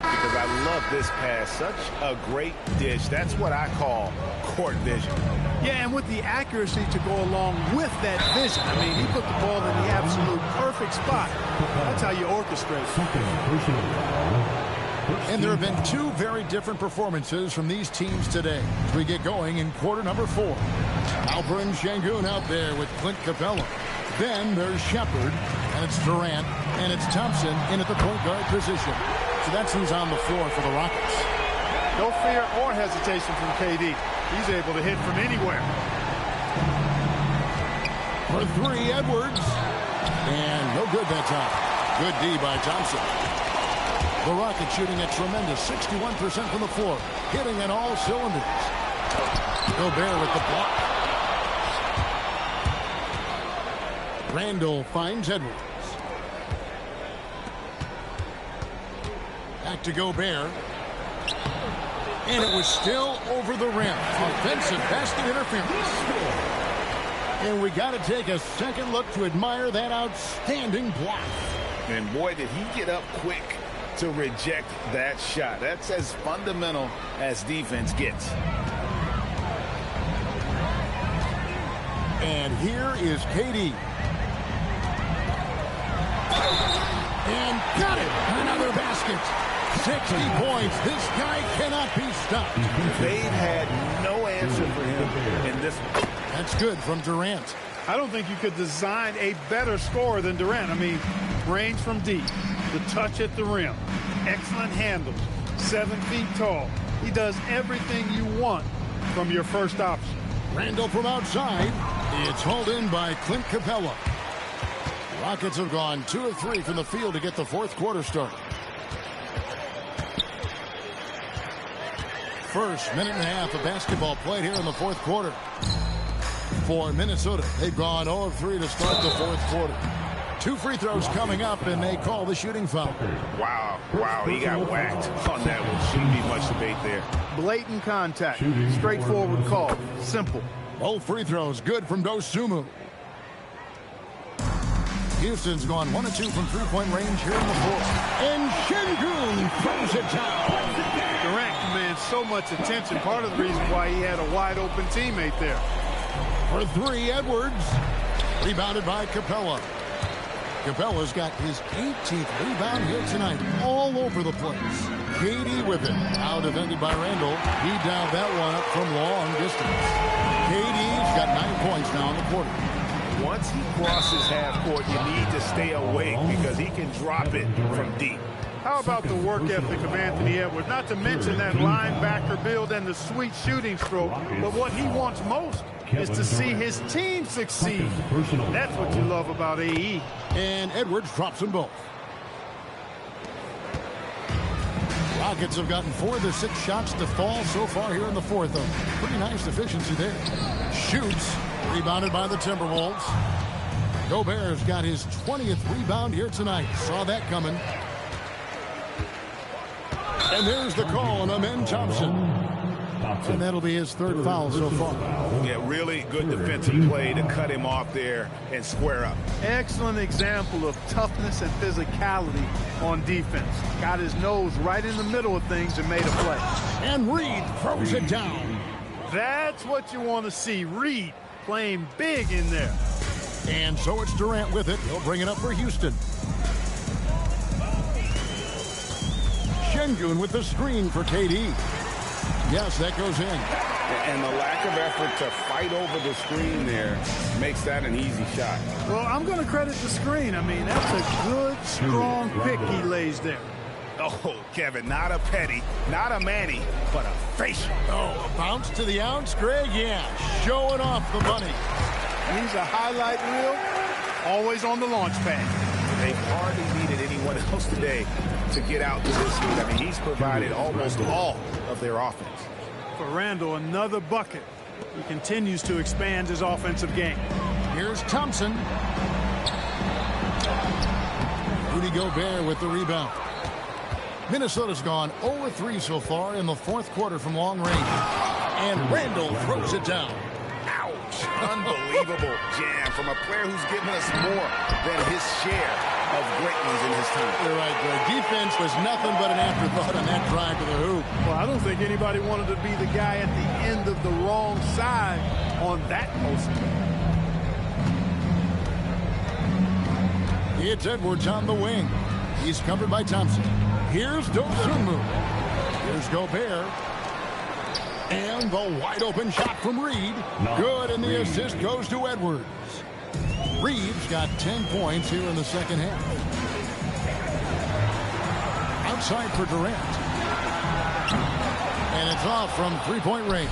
Because I love this pass. Such a great dish. That's what I call court vision. Yeah, and with the accuracy to go along with that vision. I mean, he put the ball in the absolute perfect spot. That's how you orchestrate. And there have been two very different performances from these teams today as we get going in quarter number 4. Alperen Şengün out there with Clint Capella. Then there's Shepard, and it's Durant, and it's Thompson in at the point guard position. So that's who's on the floor for the Rockets. No fear or hesitation from KD. He's able to hit from anywhere. For 3, Edwards. And no good that time. Good D by Thompson. The Rockets shooting a tremendous 61% from the floor, hitting on all cylinders. Gobert with the block. Randall finds Edwards. Back to Gobert. And it was still over the rim. Offensive basket interference. And we got to take a second look to admire that outstanding block. And boy, did he get up quick to reject that shot. That's as fundamental as defense gets. And here is KD. And got it. Another basket. 60 points. This guy cannot be stopped. They've had no answer for him in this one. That's good from Durant. I don't think you could design a better scorer than Durant. I mean, range from deep, the touch at the rim, excellent handles, 7 feet tall. He does everything you want from your first option. Randall from outside. It's hauled in by Clint Capella. Rockets have gone 2 of 3 from the field to get the fourth quarter started. First minute and a half of basketball played here in the fourth quarter. For Minnesota, they've gone 0 of 3 to start the fourth quarter. 2 free throws coming up, and they call the shooting foul. Wow, he got whacked on that one. Shouldn't be much debate there. Blatant contact, straightforward call, simple. Both free throws good from Dosunmu. Houston's gone 1 of 2 from three-point range here in the fourth. And Şengün throws it down. Durant commands so much attention. Part of the reason why he had a wide-open teammate there. For three, Edwards. Rebounded by Capella. Capella's got his 18th rebound here tonight, all over the place. KD with it. Now defended by Randall. He dialed that one up from long distance. KD's got 9 points now in the quarter. Once he crosses half court, you need to stay awake because he can drop it from deep. How about the work ethic of Anthony Edwards? Not to mention that linebacker build and the sweet shooting stroke. But what he wants most is to see his team succeed. That's what you love about AE. And Edwards drops them both. Rockets have gotten 4 of their 6 shots to fall so far here in the fourth. A pretty nice efficiency there. Shoots. Rebounded by the Timberwolves. Gobert's got his 20th rebound here tonight. Saw that coming. And there's the call on Amen Thompson. And that'll be his 3rd foul so far. Yeah, really good defensive play to cut him off there and square up. Excellent example of toughness and physicality on defense. Got his nose right in the middle of things and made a play. And Reed throws it down. That's what you want to see. Reed playing big in there. And so it's Durant with it. He'll bring it up for Houston. Şengün with the screen for KD. Yes, that goes in. And the lack of effort to fight over the screen there makes that an easy shot. Well, I'm going to credit the screen. I mean, that's a good, strong pick he lays there. Oh, Kevin, not a petty, not a Manny, but a facial. Oh, a bounce to the ounce, Greg? Yeah, showing off the money. He's a highlight reel, always on the launch pad. They've hardly needed anyone else today to get out to this lead. I mean, he's provided almost all of their offense. For Randall, another bucket. He continues to expand his offensive game. Here's Thompson. Rudy Gobert with the rebound. Minnesota's gone 0-3 so far in the fourth quarter from long range. And Randall throws it down. Ouch. Unbelievable jam from a player who's given us more than his share of great ones in his time. You're right, Greg. Defense was nothing but an afterthought on that drive to the hoop. Well, I don't think anybody wanted to be the guy at the end of the wrong side on that post. It's Edwards on the wing. He's covered by Thompson. Here's Dosunmu. Here's Gobert. And the wide open shot from Reed. Good, and the assist goes to Edwards. Reed's got 10 points here in the second half. Outside for Durant. And it's off from three-point range.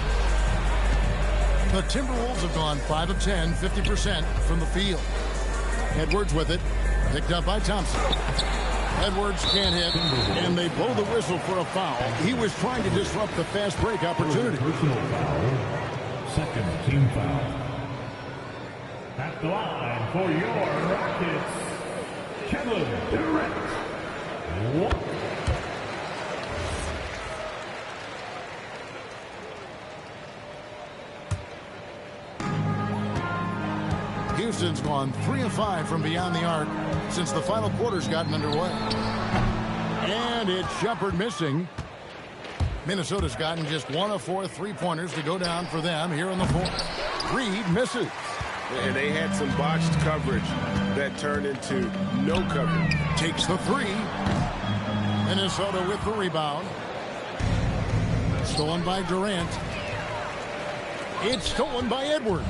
The Timberwolves have gone 5 of 10, 50% from the field. Edwards with it. Picked up by Thompson. Edwards can't hit, and they blow the whistle for a foul. He was trying to disrupt the fast break opportunity. Personal foul. Second team foul. At the line for your Rockets, Kevin Durant. Houston's gone 3 of 5 from beyond the arc since the final quarter's gotten underway. And it's Shepard missing. Minnesota's gotten just 1 of 4 three-pointers to go down for them here in the fourth. Reed misses. And they had some botched coverage that turned into no coverage. Takes the 3. Minnesota with the rebound. Stolen by Durant. It's stolen by Edwards.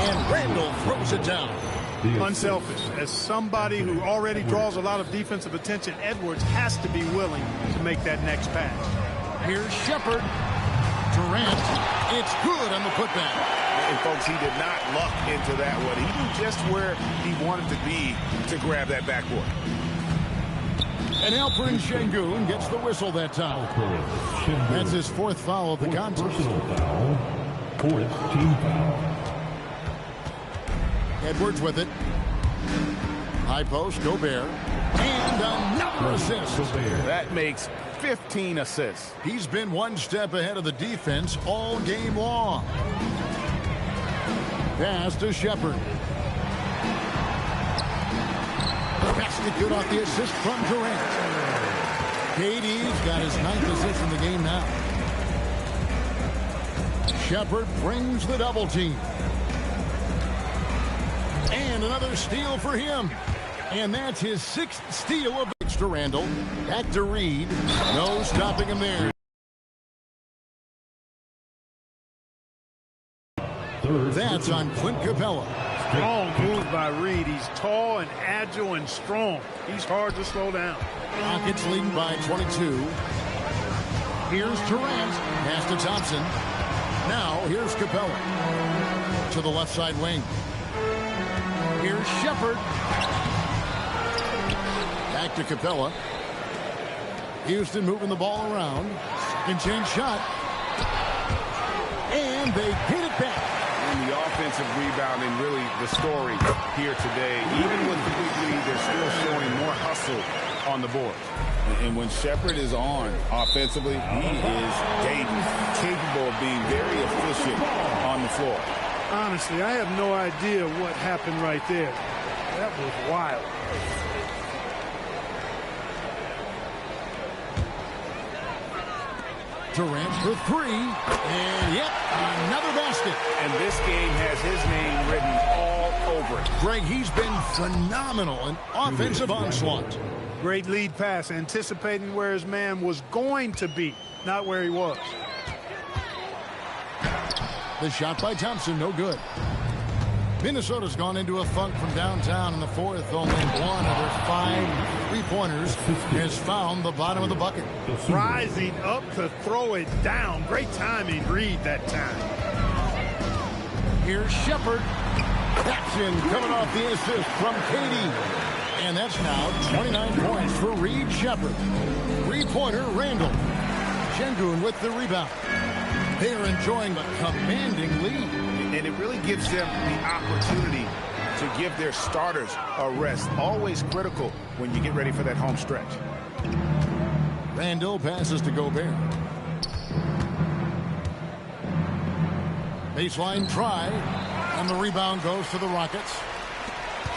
And Randall throws it down. Unselfish. As somebody who already draws a lot of defensive attention, Edwards has to be willing to make that next pass. Here's Shepard. Durant. It's good on the putback. And folks, he did not luck into that one. He knew just where he wanted to be to grab that backboard. And Alperen Şengün gets the whistle that time. That's his 4th foul of the contest. Personal foul. 4th team foul. Edwards with it. High post, Gobert. And another assist. That makes 15 assists. He's been one step ahead of the defense all game long. Pass to Shepard. Basket good off the assist from Durant. KD's got his 9th assist in the game now. Shepard brings the double team. And another steal for him. And that's his 6th steal of to Randall. Back to Reed. No stopping him there. That's on Clint Capella. Strong move by Reed. He's tall and agile and strong. He's hard to slow down. Rockets leading by 22. Here's Durant. Pass to Thompson. Now here's Capella. To the left side wing. Here's Shepard. Back to Capella. Houston moving the ball around. Second chance shot. And they get it back. And the offensive rebounding, really the story here today. Even with the big lead, they're still showing more hustle on the board. And when Shepard is on offensively, he is dangerous, capable of being very efficient on the floor. Honestly, I have no idea what happened right there. That was wild. Durant for 3. And yep, another basket. And this game has his name written all over it. Greg, he's been phenomenal in offensive onslaught. Great lead pass, anticipating where his man was going to be, not where he was. The shot by Thompson, no good. Minnesota's gone into a funk from downtown in the 4th. Only one of their 5 3-pointers has found the bottom of the bucket. Rising up to throw it down. Great timing, Reed, that time. Here's Shepard. That's in, coming off the assist from KD. And that's now 29 points for Reed Shepard. 3-pointer, Randall. Şengün with the rebound. They are enjoying a commanding lead. And it really gives them the opportunity to give their starters a rest. Always critical when you get ready for that home stretch. Randall passes to Gobert. Baseline try. And the rebound goes to the Rockets.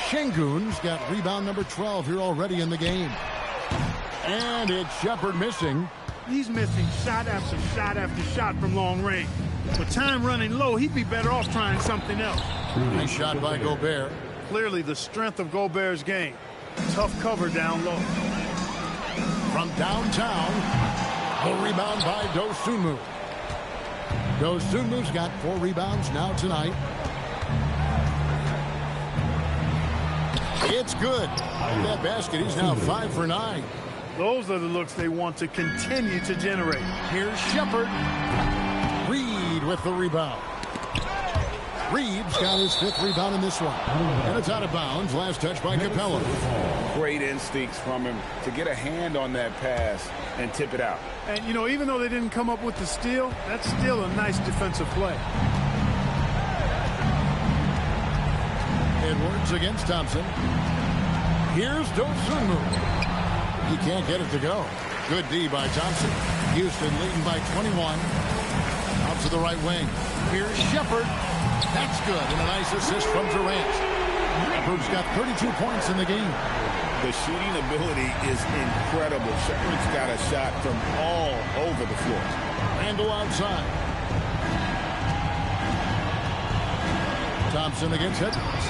Şengün's got rebound number 12 here already in the game. And it's Shepard missing. He's missing shot after shot after shot from long range. With time running low, he'd be better off trying something else. Nice shot by Gobert. Clearly the strength of Gobert's game. Tough cover down low. From downtown, a rebound by Dosunmu. Dosunmu's got 4 rebounds now tonight. It's good. That basket, he's now 5 for 9. Those are the looks they want to continue to generate. Here's Shepard. Reed with the rebound. Reed's got his 5th rebound in this one. And it's out of bounds. Last touch by Capella. Great instincts from him to get a hand on that pass and tip it out. And, you know, even though they didn't come up with the steal, that's still a nice defensive play. Edwards against Thompson. Here's Dosunmu. He can't get it to go. Good D by Thompson. Houston leading by 21. Out to the right wing. Here's Shepard. That's good. And a nice assist from Durant. Shepard's got 32 points in the game. The shooting ability is incredible. Shepard's got a shot from all over the floor. Randall outside. Thompson against Edwards.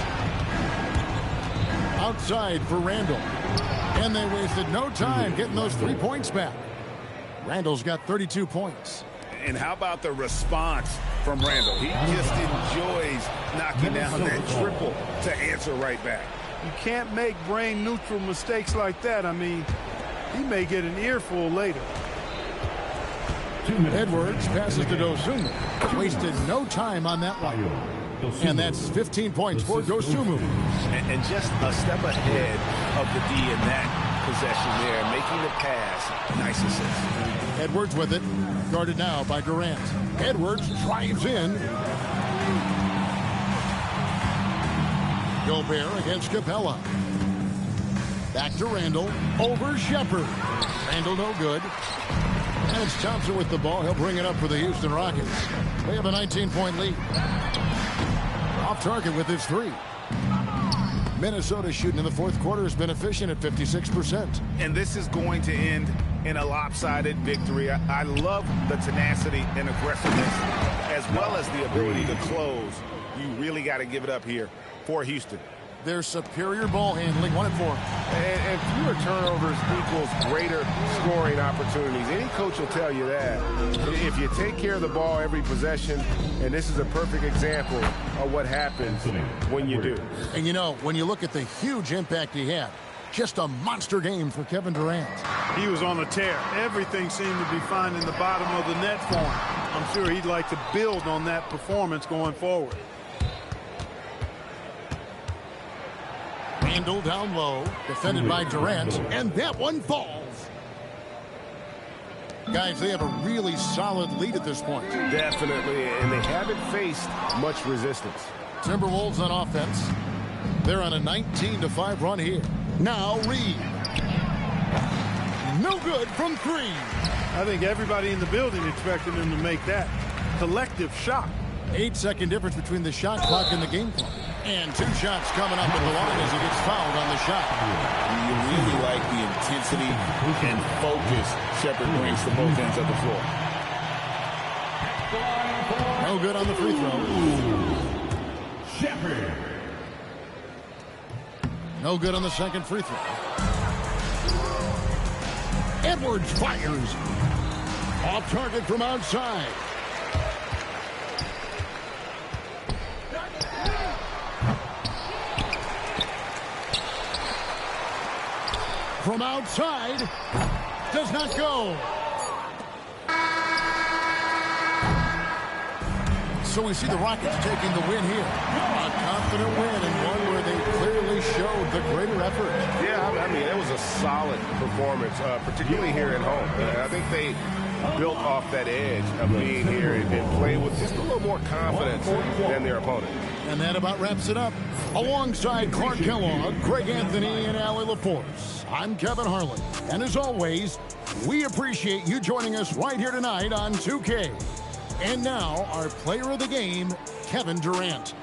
Outside for Randall. And they wasted no time getting those 3 points back. Randall's got 32 points. And how about the response from Randall? He just enjoys knocking down that triple to answer right back. You can't make brain-neutral mistakes like that. I mean, he may get an earful later. Edwards passes to Dosunmu. Wasted no time on that one. And that's 15 points for Dosunmu. And just a step ahead of the D in that possession there, making the pass. Nice assist. Edwards with it. Guarded now by Durant. Edwards drives in. Gobert against Capella. Back to Randall. Over Shepard. Randall no good. And it's Thompson with the ball. He'll bring it up for the Houston Rockets. They have a 19-point lead. Off target with his 3. Minnesota shooting in the fourth quarter has been efficient at 56%. And this is going to end in a lopsided victory. I love the tenacity and aggressiveness as well as the ability to close. You really got to give it up here for Houston. Their superior ball handling, 1 and 4. And fewer turnovers equals greater scoring opportunities. Any coach will tell you that. If you take care of the ball every possession, and this is a perfect example of what happens when you do. And you know, when you look at the huge impact he had, just a monster game for Kevin Durant. He was on a tear. Everything seemed to be finding the bottom of the net for him. I'm sure he'd like to build on that performance going forward. Randle down low, defended by Durant, and that one falls. Guys, they have a really solid lead at this point. Definitely, and they haven't faced much resistance. Timberwolves on offense. They're on a 19-5 run here. Now Reed. No good from 3. I think everybody in the building expected him to make that collective shot. 8-second difference between the shot clock and the game clock. And 2 shots coming up at the line as he gets fouled on the shot. You really like the intensity and focus Shepherd brings to both ends of the floor. No good on the free throw. Shepherd. No good on the second free throw. Edwards fires. Off target from outside. From outside, does not go. So we see the Rockets taking the win here. A confident win and one where they clearly showed the greater effort. Yeah, I mean, it was a solid performance, particularly here at home. I think they built off that edge of being here and played with just a little more confidence than their opponent. And that about wraps it up. Alongside Clark Kellogg, Greg Anthony, and Allie LaForce, I'm Kevin Harlan. And as always, we appreciate you joining us right here tonight on 2K. And now, our player of the game, Kevin Durant.